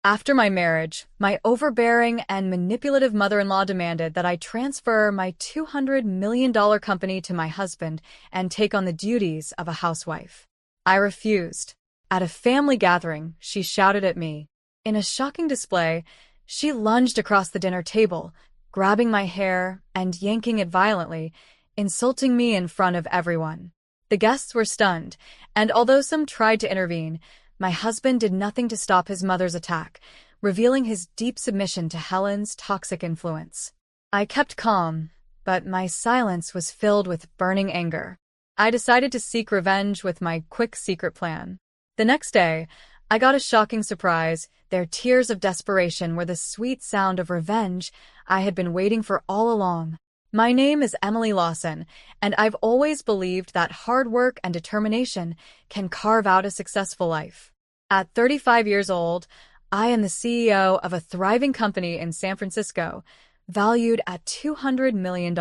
After my marriage, my overbearing and manipulative mother-in-law demanded that I transfer my $200 million company to my husband and take on the duties of a housewife. I refused. At a family gathering, she shouted at me. In a shocking display, she lunged across the dinner table, grabbing my hair and yanking it violently, insulting me in front of everyone. The guests were stunned, and although some tried to intervene, my husband did nothing to stop his mother's attack, revealing his deep submission to Helen's toxic influence. I kept calm, but my silence was filled with burning anger. I decided to seek revenge with my quick secret plan. The next day, I got a shocking surprise. Their tears of desperation were the sweet sound of revenge I had been waiting for all along. My name is Emily Lawson, and I've always believed that hard work and determination can carve out a successful life. At 35 years old, I am the CEO of a thriving company in San Francisco, valued at $200 million.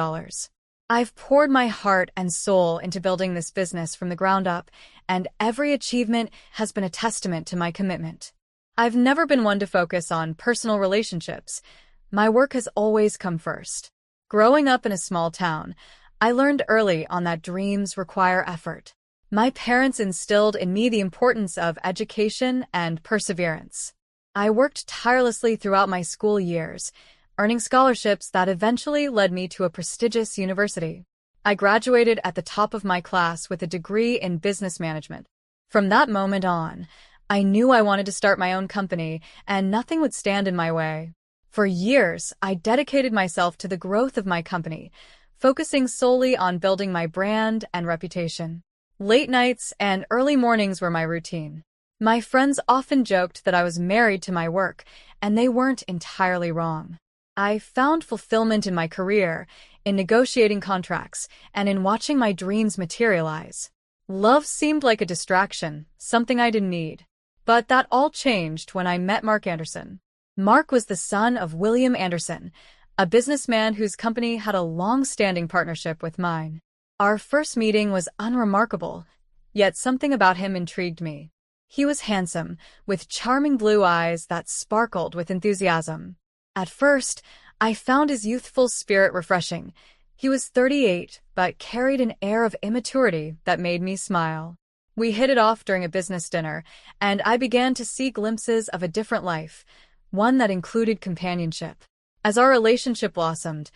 I've poured my heart and soul into building this business from the ground up, and every achievement has been a testament to my commitment. I've never been one to focus on personal relationships. My work has always come first. Growing up in a small town, I learned early on that dreams require effort. My parents instilled in me the importance of education and perseverance. I worked tirelessly throughout my school years, earning scholarships that eventually led me to a prestigious university. I graduated at the top of my class with a degree in business management. From that moment on, I knew I wanted to start my own company, and nothing would stand in my way. For years, I dedicated myself to the growth of my company, focusing solely on building my brand and reputation. Late nights and early mornings were my routine. My friends often joked that I was married to my work, and they weren't entirely wrong. I found fulfillment in my career, in negotiating contracts, and in watching my dreams materialize. Love seemed like a distraction, something I didn't need. But that all changed when I met Mark Anderson. Mark was the son of William Anderson, a businessman whose company had a long-standing partnership with mine. Our first meeting was unremarkable, yet something about him intrigued me. He was handsome, with charming blue eyes that sparkled with enthusiasm. At first, I found his youthful spirit refreshing. He was 38, but carried an air of immaturity that made me smile. We hit it off during a business dinner, and I began to see glimpses of a different life, one that included companionship. As our relationship blossomed,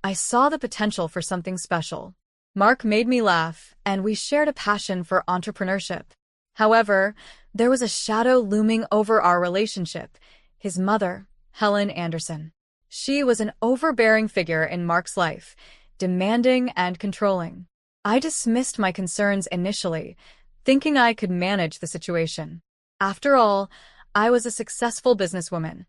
I saw the potential for something special. Mark made me laugh, and we shared a passion for entrepreneurship. However, there was a shadow looming over our relationship: his mother, Helen Anderson. She was an overbearing figure in Mark's life, demanding and controlling. I dismissed my concerns initially, thinking I could manage the situation. After all, I was a successful businesswoman.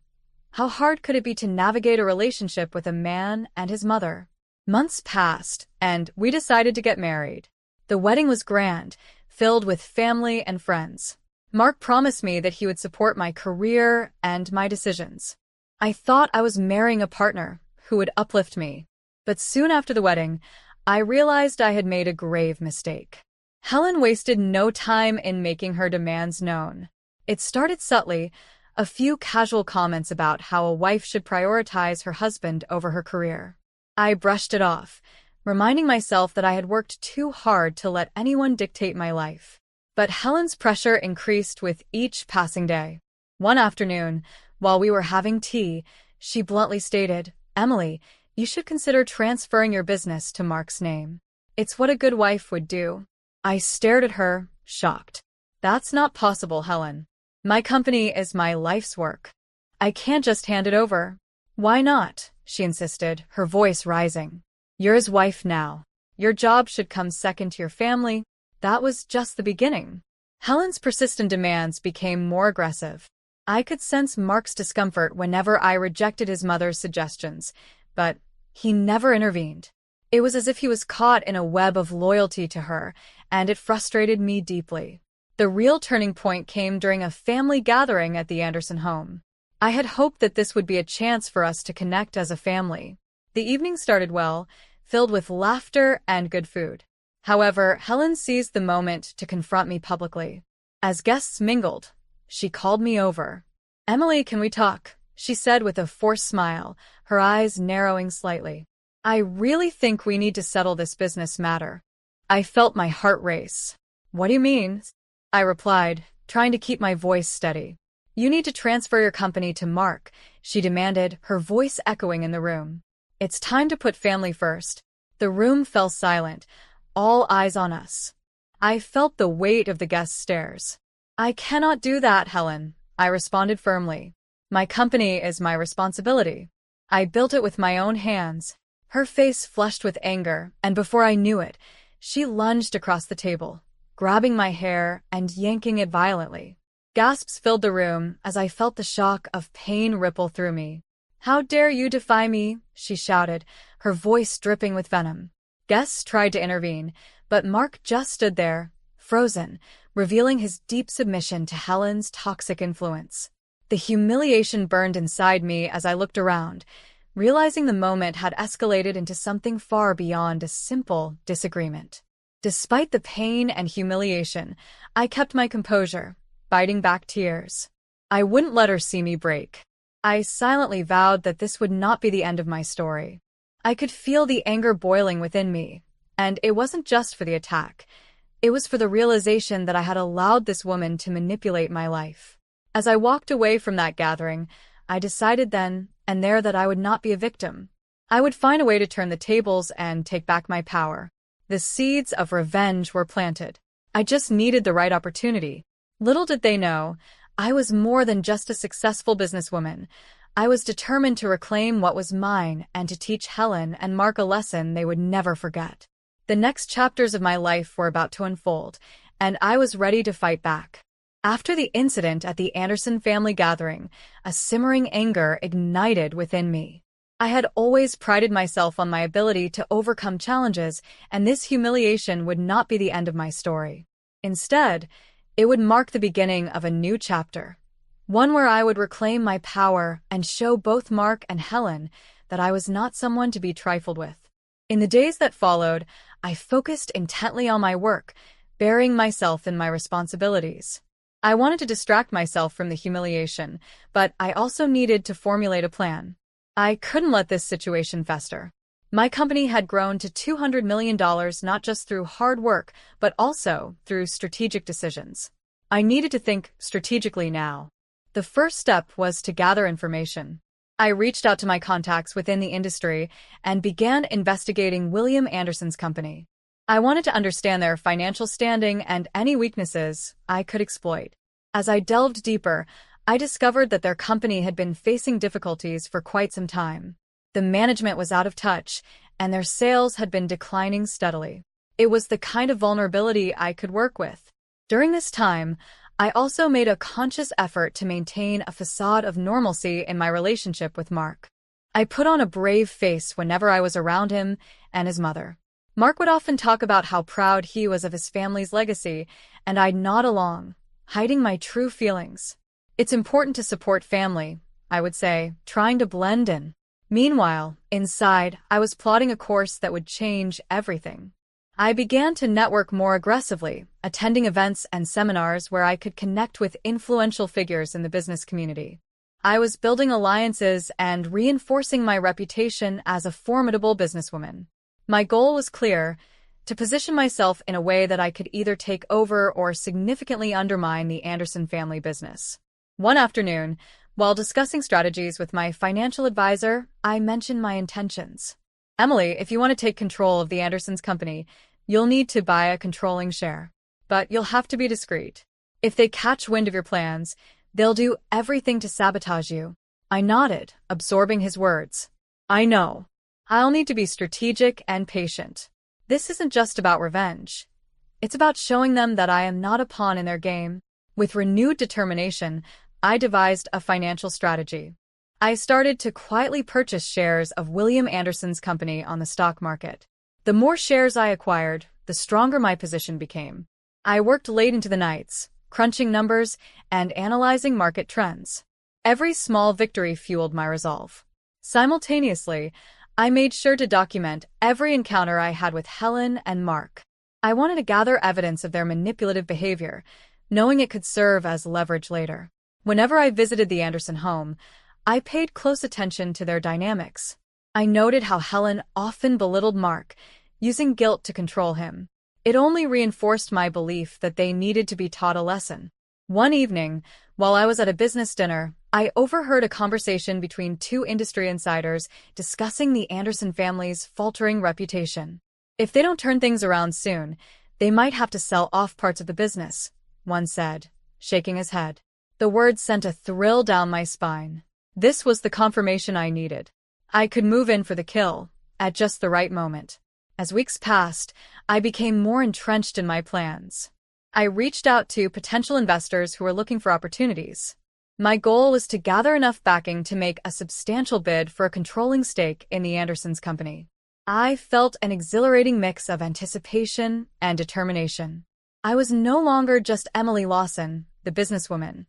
How hard could it be to navigate a relationship with a man and his mother? Months passed, and we decided to get married. The wedding was grand, filled with family and friends. Mark promised me that he would support my career and my decisions. I thought I was marrying a partner who would uplift me. But soon after the wedding, I realized I had made a grave mistake. Helen wasted no time in making her demands known. It started subtly, a few casual comments about how a wife should prioritize her husband over her career. I brushed it off, reminding myself that I had worked too hard to let anyone dictate my life. But Helen's pressure increased with each passing day. One afternoon, while we were having tea, she bluntly stated, "Emily, you should consider transferring your business to Mark's name. It's what a good wife would do." I stared at her, shocked. "That's not possible, Helen. My company is my life's work. I can't just hand it over." "Why not?" she insisted, her voice rising. "You're his wife now. Your job should come second to your family." That was just the beginning. Helen's persistent demands became more aggressive. I could sense Mark's discomfort whenever I rejected his mother's suggestions, but he never intervened. It was as if he was caught in a web of loyalty to her, and it frustrated me deeply. The real turning point came during a family gathering at the Anderson home. I had hoped that this would be a chance for us to connect as a family. The evening started well, filled with laughter and good food. However, Helen seized the moment to confront me publicly. As guests mingled, she called me over. Emily, can we talk? She said with a forced smile, her eyes narrowing slightly. I really think we need to settle this business matter. I felt my heart race. What do you mean? I replied, trying to keep my voice steady. You need to transfer your company to Mark, she demanded, her voice echoing in the room. It's time to put family first. The room fell silent, all eyes on us. I felt the weight of the guests' stares. I cannot do that, Helen, I responded firmly. My company is my responsibility. I built it with my own hands. Her face flushed with anger, and before I knew it, she lunged across the table, grabbing my hair and yanking it violently. Gasps filled the room as I felt the shock of pain ripple through me. How dare you defy me? She shouted, her voice dripping with venom. Guests tried to intervene, but Mark just stood there, frozen, revealing his deep submission to Helen's toxic influence. The humiliation burned inside me as I looked around, realizing the moment had escalated into something far beyond a simple disagreement. Despite the pain and humiliation, I kept my composure, fighting back tears. I wouldn't let her see me break. I silently vowed that this would not be the end of my story. I could feel the anger boiling within me, and it wasn't just for the attack. It was for the realization that I had allowed this woman to manipulate my life. As I walked away from that gathering, I decided then and there that I would not be a victim. I would find a way to turn the tables and take back my power. The seeds of revenge were planted. I just needed the right opportunity. Little did they know, I was more than just a successful businesswoman. I was determined to reclaim what was mine and to teach Helen and Mark a lesson they would never forget. The next chapters of my life were about to unfold, and I was ready to fight back. After the incident at the Anderson family gathering, a simmering anger ignited within me. I had always prided myself on my ability to overcome challenges, and this humiliation would not be the end of my story. Instead, it would mark the beginning of a new chapter, one where I would reclaim my power and show both Mark and Helen that I was not someone to be trifled with. In the days that followed, I focused intently on my work, burying myself in my responsibilities. I wanted to distract myself from the humiliation, but I also needed to formulate a plan. I couldn't let this situation fester. My company had grown to $200 million not just through hard work, but also through strategic decisions. I needed to think strategically now. The first step was to gather information. I reached out to my contacts within the industry and began investigating William Anderson's company. I wanted to understand their financial standing and any weaknesses I could exploit. As I delved deeper, I discovered that their company had been facing difficulties for quite some time. The management was out of touch, and their sales had been declining steadily. It was the kind of vulnerability I could work with. During this time, I also made a conscious effort to maintain a facade of normalcy in my relationship with Mark. I put on a brave face whenever I was around him and his mother. Mark would often talk about how proud he was of his family's legacy, and I'd nod along, hiding my true feelings. It's important to support family, I would say, trying to blend in. Meanwhile, inside, I was plotting a course that would change everything. I began to network more aggressively, attending events and seminars where I could connect with influential figures in the business community. I was building alliances and reinforcing my reputation as a formidable businesswoman. My goal was clear: to position myself in a way that I could either take over or significantly undermine the Anderson family business. One afternoon, while discussing strategies with my financial advisor, I mentioned my intentions. Emily, if you want to take control of the Andersons company, you'll need to buy a controlling share. But you'll have to be discreet. If they catch wind of your plans, they'll do everything to sabotage you. I nodded, absorbing his words. I know. I'll need to be strategic and patient. This isn't just about revenge. It's about showing them that I am not a pawn in their game. With renewed determination, I devised a financial strategy. I started to quietly purchase shares of William Anderson's company on the stock market. The more shares I acquired, the stronger my position became. I worked late into the nights, crunching numbers and analyzing market trends. Every small victory fueled my resolve. Simultaneously, I made sure to document every encounter I had with Helen and Mark. I wanted to gather evidence of their manipulative behavior, knowing it could serve as leverage later. Whenever I visited the Anderson home, I paid close attention to their dynamics. I noted how Helen often belittled Mark, using guilt to control him. It only reinforced my belief that they needed to be taught a lesson. One evening, while I was at a business dinner, I overheard a conversation between two industry insiders discussing the Anderson family's faltering reputation. If they don't turn things around soon, they might have to sell off parts of the business, one said, shaking his head. The words sent a thrill down my spine. This was the confirmation I needed. I could move in for the kill, at just the right moment. As weeks passed, I became more entrenched in my plans. I reached out to potential investors who were looking for opportunities. My goal was to gather enough backing to make a substantial bid for a controlling stake in the Andersons company. I felt an exhilarating mix of anticipation and determination. I was no longer just Emily Lawson, the businesswoman.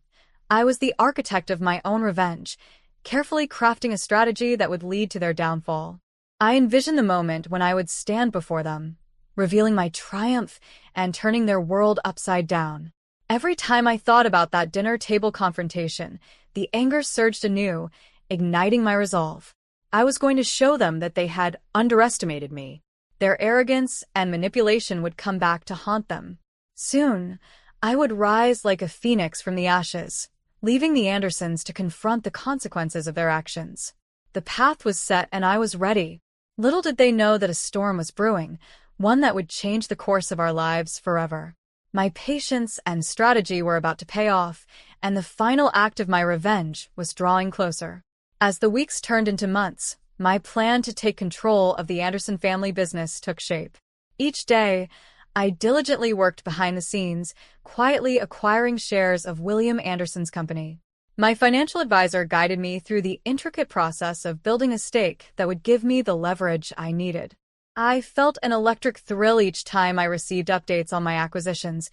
I was the architect of my own revenge, carefully crafting a strategy that would lead to their downfall. I envisioned the moment when I would stand before them, revealing my triumph and turning their world upside down. Every time I thought about that dinner table confrontation, the anger surged anew, igniting my resolve. I was going to show them that they had underestimated me. Their arrogance and manipulation would come back to haunt them. Soon, I would rise like a phoenix from the ashes, leaving the Andersons to confront the consequences of their actions. The path was set and I was ready. Little did they know that a storm was brewing, one that would change the course of our lives forever. My patience and strategy were about to pay off, and the final act of my revenge was drawing closer. As the weeks turned into months, my plan to take control of the Anderson family business took shape. Each day, I diligently worked behind the scenes, quietly acquiring shares of William Anderson's company. My financial advisor guided me through the intricate process of building a stake that would give me the leverage I needed. I felt an electric thrill each time I received updates on my acquisitions,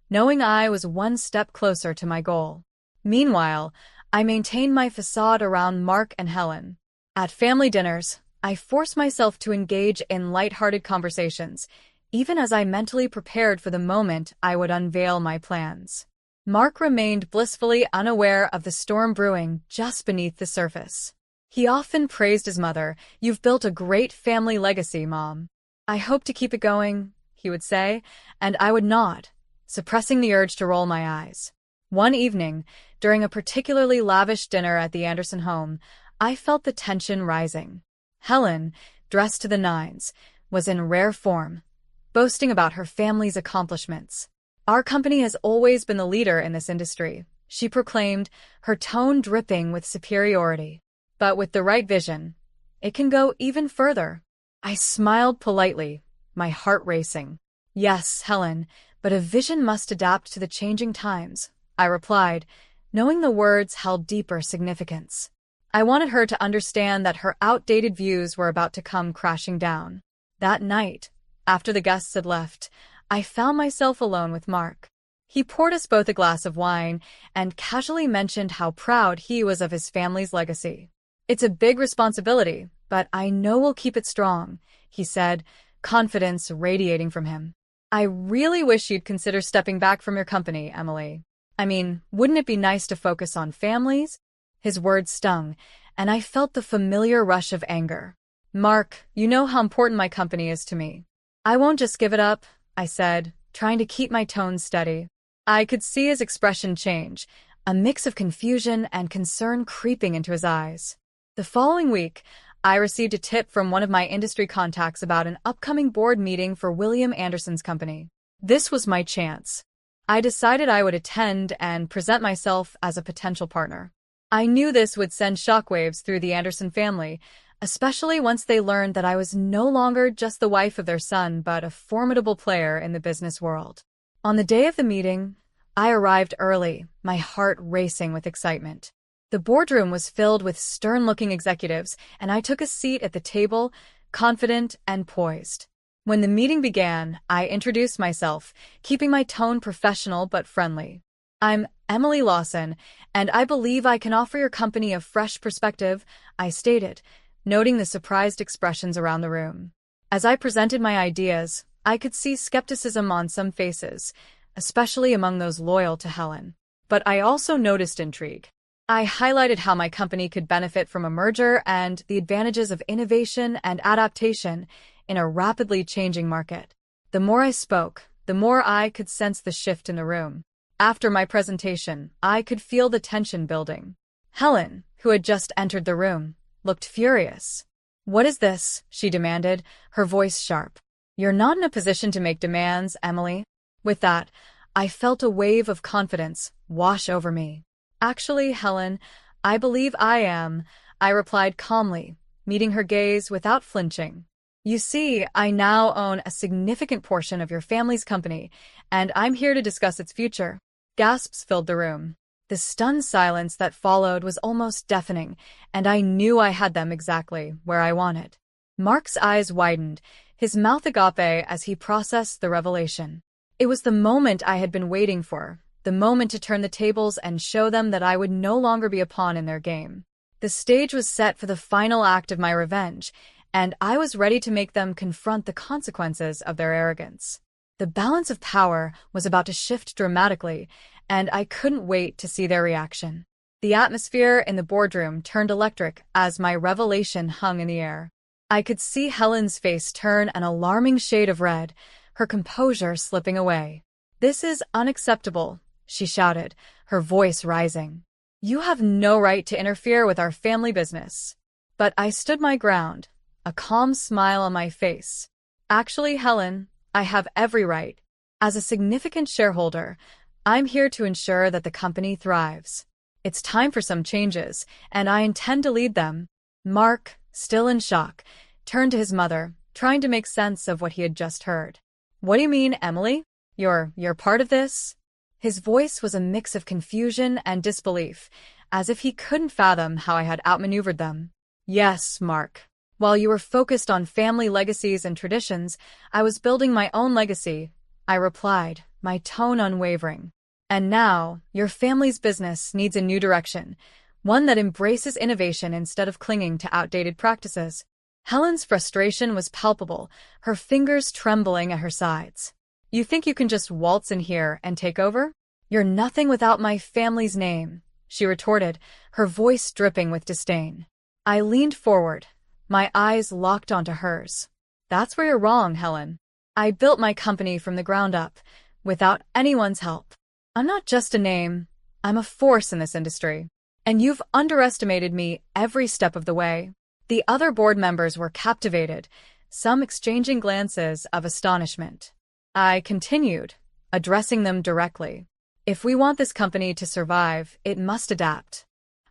knowing I was one step closer to my goal. Meanwhile, I maintained my facade around Mark and Helen. At family dinners, I forced myself to engage in lighthearted conversations, even as I mentally prepared for the moment I would unveil my plans. Mark remained blissfully unaware of the storm brewing just beneath the surface. He often praised his mother. "You've built a great family legacy, Mom." "I hope to keep it going," he would say, and I would nod, suppressing the urge to roll my eyes. One evening, during a particularly lavish dinner at the Anderson home, I felt the tension rising. Helen, dressed to the nines, was in rare form, boasting about her family's accomplishments. "Our company has always been the leader in this industry," she proclaimed, her tone dripping with superiority. "But with the right vision, it can go even further." I smiled politely, my heart racing. "Yes, Helen, but a vision must adapt to the changing times," I replied, knowing the words held deeper significance. I wanted her to understand that her outdated views were about to come crashing down. That night, after the guests had left, I found myself alone with Mark. He poured us both a glass of wine and casually mentioned how proud he was of his family's legacy. "It's a big responsibility, but I know we'll keep it strong," he said, confidence radiating from him. "I really wish you'd consider stepping back from your company, Emily. I mean, wouldn't it be nice to focus on families?" His words stung, and I felt the familiar rush of anger. "Mark, you know how important my company is to me." "I won't just give it up," I said, trying to keep my tone steady. I could see his expression change, a mix of confusion and concern creeping into his eyes. The following week, I received a tip from one of my industry contacts about an upcoming board meeting for William Anderson's company. This was my chance. I decided I would attend and present myself as a potential partner. I knew this would send shockwaves through the Anderson family, especially once they learned that I was no longer just the wife of their son but a formidable player in the business world. On the day of the meeting, I arrived early, my heart racing with excitement. The boardroom was filled with stern-looking executives, and I took a seat at the table, confident and poised. When the meeting began, I introduced myself, keeping my tone professional but friendly. "I'm Emily Lawson, and I believe I can offer your company a fresh perspective," I stated, noting the surprised expressions around the room. As I presented my ideas, I could see skepticism on some faces, especially among those loyal to Helen. but I also noticed intrigue. I highlighted how my company could benefit from a merger and the advantages of innovation and adaptation in a rapidly changing market. The more I spoke, the more I could sense the shift in the room. After my presentation, I could feel the tension building. Helen, who had just entered the room, looked furious. "What is this?" she demanded, her voice sharp. "You're not in a position to make demands, Emily." With that, I felt a wave of confidence wash over me. "Actually, Helen, I believe I am," I replied calmly, meeting her gaze without flinching. "You see, I now own a significant portion of your family's company, and I'm here to discuss its future." Gasps filled the room. The stunned silence that followed was almost deafening, and I knew I had them exactly where I wanted. Mark's eyes widened, his mouth agape as he processed the revelation. It was the moment I had been waiting for, the moment to turn the tables and show them that I would no longer be a pawn in their game. The stage was set for the final act of my revenge, and I was ready to make them confront the consequences of their arrogance. The balance of power was about to shift dramatically, and I couldn't wait to see their reaction. The atmosphere in the boardroom turned electric as my revelation hung in the air. I could see Helen's face turn an alarming shade of red, her composure slipping away. "This is unacceptable," she shouted, her voice rising. "You have no right to interfere with our family business." But I stood my ground, a calm smile on my face. "Actually, Helen, I have every right. As a significant shareholder, I'm here to ensure that the company thrives. It's time for some changes, and I intend to lead them." Mark, still in shock, turned to his mother, trying to make sense of what he had just heard. "What do you mean, Emily? You're part of this?" His voice was a mix of confusion and disbelief, as if he couldn't fathom how I had outmaneuvered them. "Yes, Mark. While you were focused on family legacies and traditions, I was building my own legacy," I replied, my tone unwavering. "And now, your family's business needs a new direction, one that embraces innovation instead of clinging to outdated practices." Helen's frustration was palpable, her fingers trembling at her sides. "You think you can just waltz in here and take over? You're nothing without my family's name," she retorted, her voice dripping with disdain. I leaned forward, my eyes locked onto hers. "That's where you're wrong, Helen. I built my company from the ground up, without anyone's help. I'm not just a name, I'm a force in this industry. And you've underestimated me every step of the way." The other board members were captivated, some exchanging glances of astonishment. I continued, addressing them directly. "If we want this company to survive, it must adapt.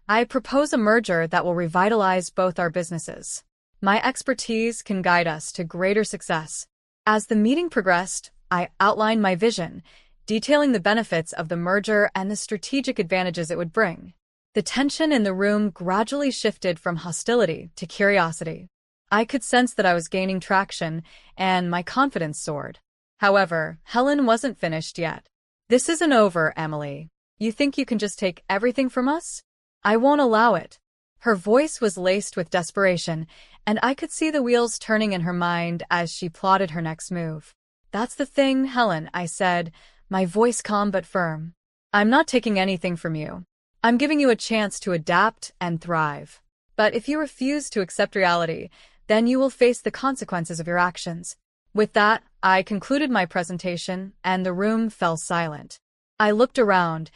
I propose a merger that will revitalize both our businesses. My expertise can guide us to greater success." As the meeting progressed, I outlined my vision, detailing the benefits of the merger and the strategic advantages it would bring. The tension in the room gradually shifted from hostility to curiosity. I could sense that I was gaining traction, and my confidence soared. However, Helen wasn't finished yet. "This isn't over, Emily. You think you can just take everything from us? I won't allow it." Her voice was laced with desperation, and I could see the wheels turning in her mind as she plotted her next move. "That's the thing, Helen," I said, my voice calm but firm. "I'm not taking anything from you. I'm giving you a chance to adapt and thrive. But if you refuse to accept reality, then you will face the consequences of your actions." With that, I concluded my presentation, and the room fell silent. I looked around,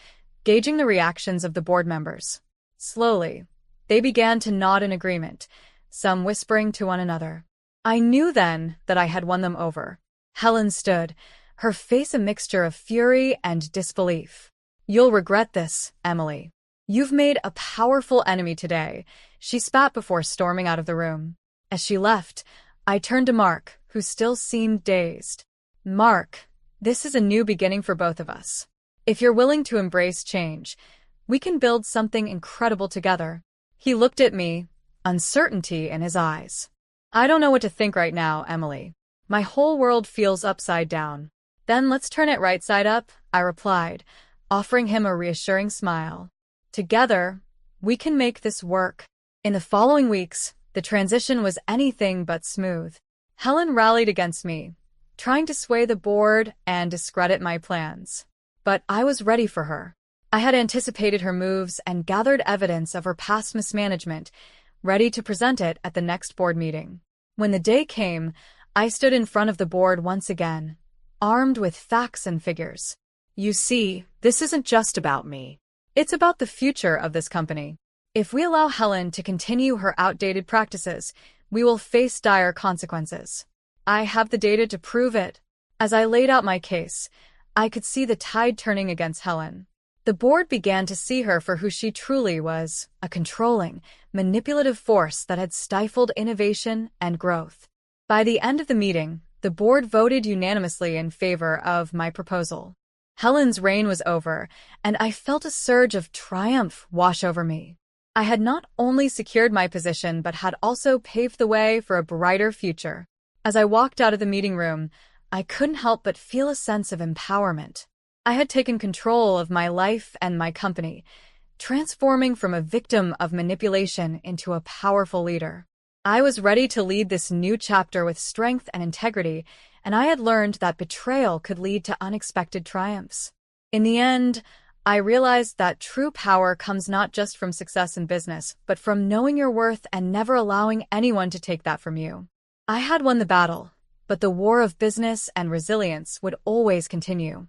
gauging the reactions of the board members. Slowly, they began to nod in agreement, some whispering to one another. I knew then that I had won them over. Helen stood, her face a mixture of fury and disbelief. "You'll regret this, Emily. You've made a powerful enemy today," she spat before storming out of the room. As she left, I turned to Mark, who still seemed dazed. "Mark, this is a new beginning for both of us. If you're willing to embrace change, we can build something incredible together." He looked at me, uncertainty in his eyes. "I don't know what to think right now, Emily. My whole world feels upside down." "Then let's turn it right side up," I replied, offering him a reassuring smile. "Together, we can make this work." In the following weeks, the transition was anything but smooth. Helen rallied against me, trying to sway the board and discredit my plans. But I was ready for her. I had anticipated her moves and gathered evidence of her past mismanagement, ready to present it at the next board meeting. When the day came, I stood in front of the board once again, armed with facts and figures. You see, this isn't just about me. It's about the future of this company. If we allow Helen to continue her outdated practices, we will face dire consequences. I have the data to prove it. As I laid out my case, I could see the tide turning against Helen. The board began to see her for who she truly was, a controlling, manipulative force that had stifled innovation and growth. By the end of the meeting, the board voted unanimously in favor of my proposal. Helen's reign was over, and I felt a surge of triumph wash over me. I had not only secured my position but had also paved the way for a brighter future. As I walked out of the meeting room, I couldn't help but feel a sense of empowerment. I had taken control of my life and my company, transforming from a victim of manipulation into a powerful leader. I was ready to lead this new chapter with strength and integrity, and I had learned that betrayal could lead to unexpected triumphs. In the end, I realized that true power comes not just from success in business, but from knowing your worth and never allowing anyone to take that from you. I had won the battle, but the war of business and resilience would always continue.